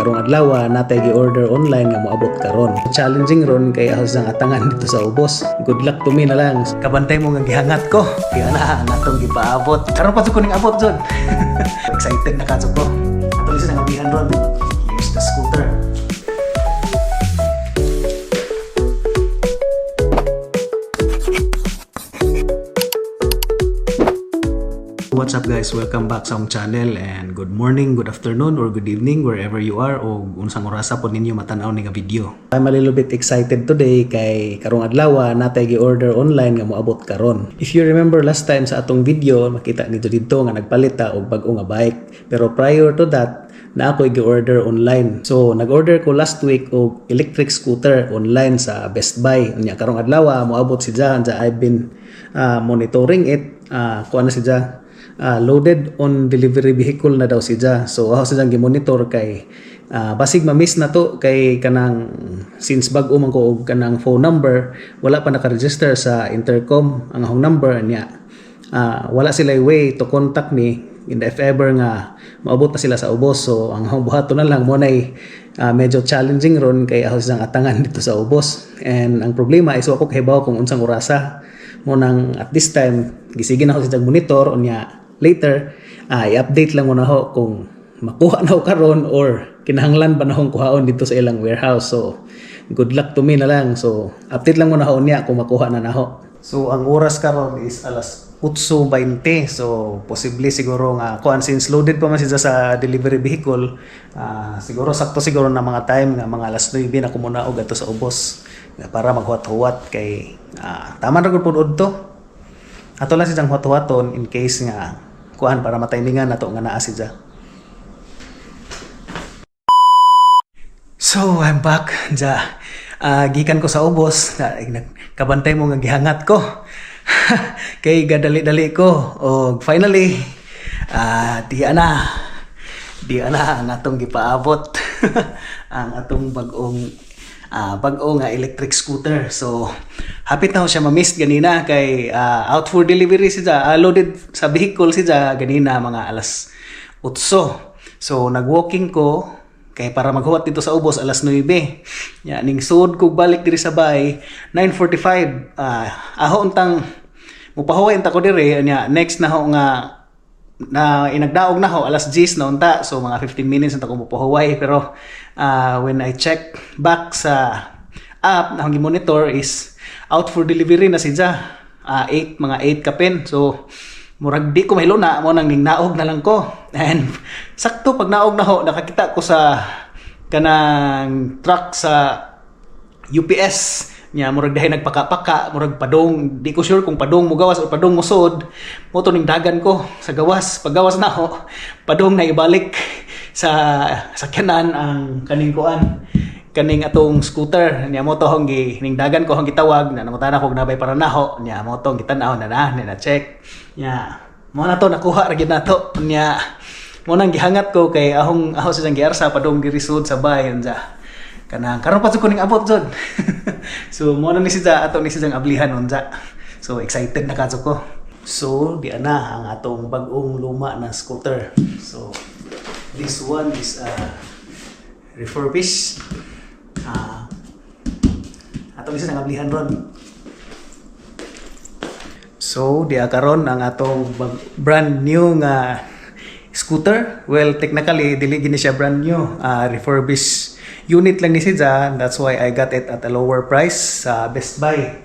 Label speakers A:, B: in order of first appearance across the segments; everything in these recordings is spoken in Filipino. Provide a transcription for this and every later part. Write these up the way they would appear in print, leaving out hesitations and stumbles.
A: Karong adlaw natay gi-order online nga moabot karon. Challenging ron kay ahos ang atangan dito sa ubos. Good luck to me na lang. Kabantay mo nga gihangat ko. Kaya na natong gipaabot. Karon pa ko ning abot jud. Excited na kadto ko. Ato lisa nga bihan ron. Here's the scooter. What's up guys? Welcome back sa akong channel and good morning, good afternoon, or good evening wherever you are o unsang orasa po ninyo matanaw ni nga video. I'm a little bit excited today kay karong adlaw natay gi-order online nga moabot karon. If you remember last time sa atong video, makita nito dito nga nagpalit ta og bag-o nga bike. Pero prior to that, na ako i-order online. So nag-order ko last week og electric scooter online sa Best Buy. Unya karong adlaw moabot si Jahan. I've been monitoring it. Kuan na si Jahan. Loaded on delivery vehicle na daw siya. So ako siya gi-monitor kay basig ma-miss na to kay kanang since bag-o man ko og kanang phone number, wala pa naka-register sa intercom ang akong number niya. Wala sila way to contact me in the if ever nga maabot na sila sa ubos. So ang akong buhaton na lang mo nay medyo challenging ron kay ako siyang atangan dito sa ubos. And ang problema is wa ko kahibaw kung unsang orasa mo nang at this time gisigin ako sa monitor unya. Later, i-update lang muna ako kung makuha na ako karon or kinahanglan ba na akong kuhaon dito sa ilang warehouse. So, good luck to me na lang. So, update lang muna ako niya kung makuha na ako. So, ang oras karon is alas 8:20. So, posible siguro nga kuan since loaded pa man siya sa delivery vehicle, siguro sakto siguro na mga time nga mga alas 9 na ko muna og ato sa ubos para maghuwat-huwat kay tama ra gud pud to. Ato lang siyang huwat-huwaton in case nga kuan para matimingan nato nga naa siya. So, I'm back. Gikan ko sa ubos. Kabantay mo nga gihangat ko. Kay gadali-dali ko. O finally, di ana ang atong gipaabot. Ang atong bag-o nga electric scooter. So, hapit na ko siya ma-miss ganina kay out for delivery siya. Loaded sa vehicle siya ganina mga alas 8. So, nag-walking ko kay para maghuwat dito sa ubos alas 9. Ning sud ko balik diri sa bay 9:45. Aho untang mupahuway ta ko diri nya next na ho nga na inagdaog na ho alas 10 na unta. So mga 15 minutes na ko mupahuway pero when I check back sa app na akong monitor is out for delivery na siya. 8 kapin. So murag di ko mahilo na mo nang naog na lang ko. And sakto pag naog na ho nakakita ko sa kanang truck sa UPS nya murag dahay nagpaka-paka, murag padong, di ko sure kung padong mo gawas o padong mo sod. Mo to ning dagan ko sa gawas, paggawas na ho, padong na ibalik sa sakyanan ang kaning kuan, kaning atong scooter. Nya mo to hong ning dagan ko hong gitawag na nangutana ko nabay para naho. Nya mo to gitanaw na check. Nya mo na to nakuha ra gid nato. Nya mo nang gihangat ko kay ahong sa giarsa padong diri sud sa bayan ja. Kanang karon pa ko ning abot jud. So mo na ni siya ato ni siyang ablihan unja. So excited na kadto ko. So di ana ang atong bag-ong luma na scooter. So this one is refurbished. Ato ni siyang ablihan ron. So di karon ang atong brand new nga scooter. Well, technically dili gini siya brand new. Refurbished unit lang ni siya. That's why I got it at a lower price sa Best Buy.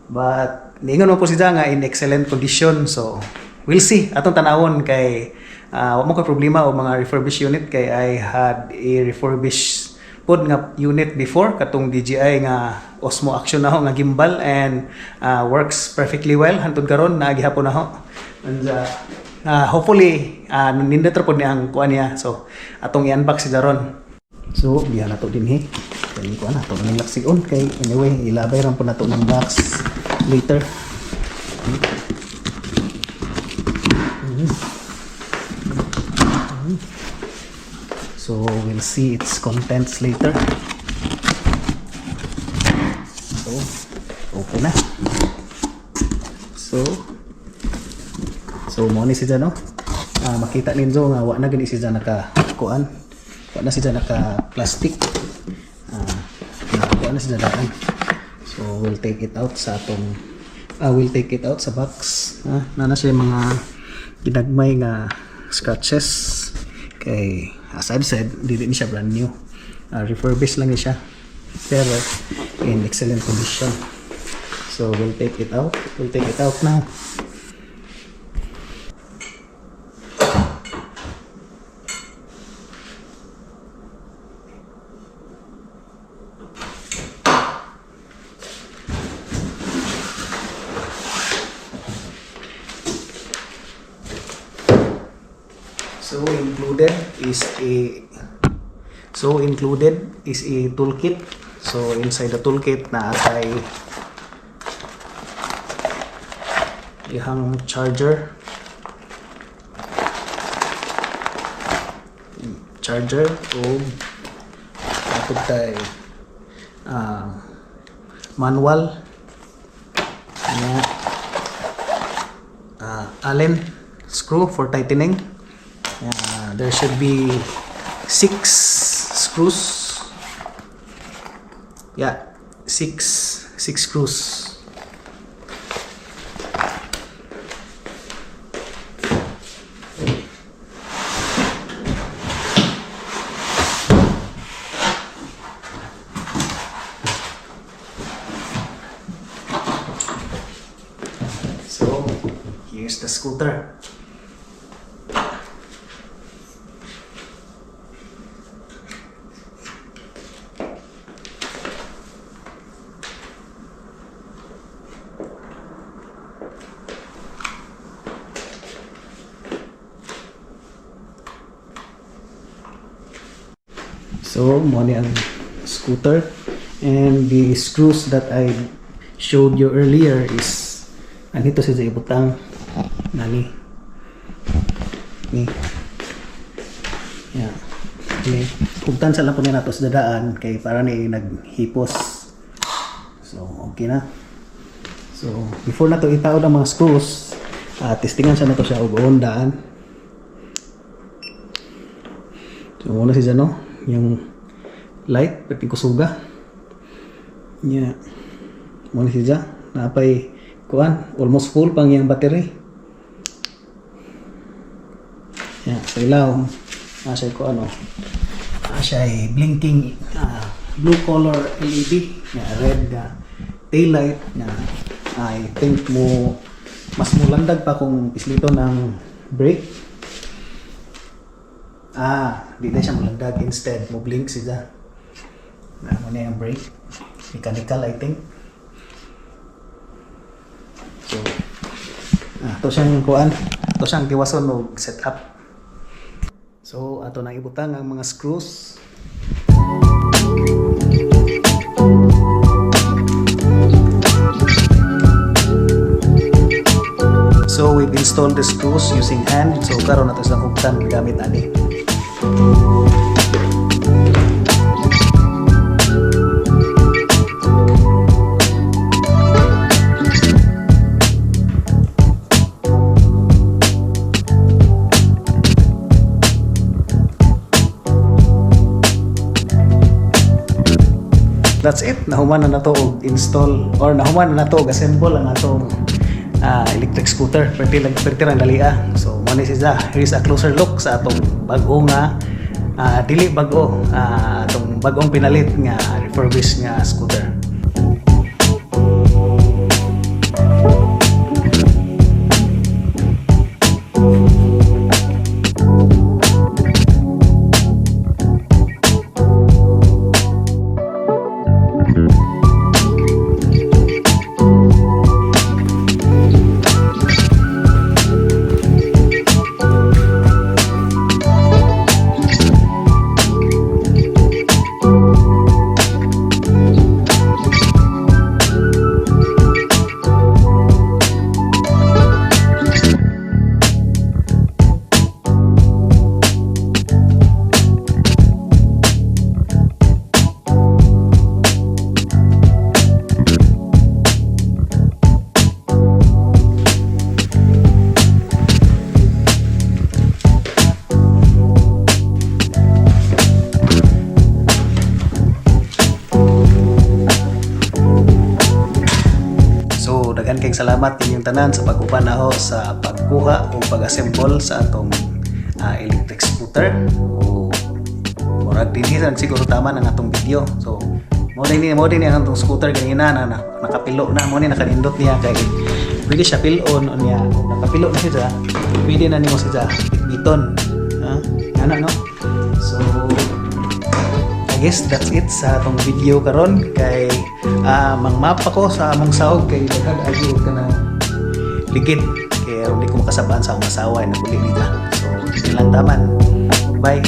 A: But niingon mo po siya nga in excellent condition. So we'll see. Atong tanawon kay wa mo ko problema o mga refurbished unit kay I had a refurbished pod nga unit before katong DJI nga Osmo Action na ho nga gimbal and works perfectly well hantud karon na gihapon na ho. And hopefully nindot ra pod ni ang kuan niya. So atong i-unbox si daron. So, biya na to din kaya ko na to ng laksigon kay anyway ilabay ram po na to ng box later. So, we'll see its contents later. So, okay na. So mo ni siya no. Makita ninyo nga wa na gani siya nakakuan. na siya naka-plastic. Nakakuha na siya daan. So we'll take it out sa atong sa box. Nana siya mga ginagmay nga scratches. Kay as I've said, hindi siya brand new. Refurbished lang siya. Pero in excellent condition. So we'll take it out. We'll take it out now. So included is a toolkit. So inside the toolkit na ay ihang charger o atog tay manual na Allen screw for tightening. There should be 6 screws. Yeah, six screws. So here's the scooter. So, muna ang scooter, and the screws that I showed you earlier is andito sa ibutang nani ni yeah ni pugtan sa lang po na nato sa dadaan kay para ni naghipos. So okay na. So before na to itaod ang mga screws, testingan sa nato siya og daan. So muna siya no yung light pati kusuga nya mo siya napay kuan almost full pang yang battery sa ilaw siya ko siya ay blinking blue color LED red tail light I think mas mulandag pa kung islito ng brake. Di na siya malandag. Instead, mo blink siya. Muna yung brake. Mechanical, I think. So, ito siyang kuan. Ito siyang tiwason o setup. So, ato na ibutang ang mga screws. So, we've installed the screws using hand. So, karon nato sa hugtan gamit ani. That's it. Nahuman na nato og install or nahuman na nato og assemble ang atong electric scooter. Perti lang dalia. So money siya. Here's a closer look sa atong bagong dili bago atong bagong pinalit nga refurbished nga scooter. daghang salamat inyong tanan sa pag-uban ako sa pagkuha o pag-assemble sa atong electric scooter. O murag dinhi siguro tama ng atong video. So mo din ang atong scooter ganina na nakapilo na mo ni nakanindot niya kay pwede siya pilon o niya nakapilo na siya pwede na nimo siya biton ana no. So I guess that's it sa atong video karon kay mangmapa ko sa among sahog kay daghang agi ka na ligid kay hindi ko makasabaan sa akong asawa na kuli nila. So yun lang taman. Bye.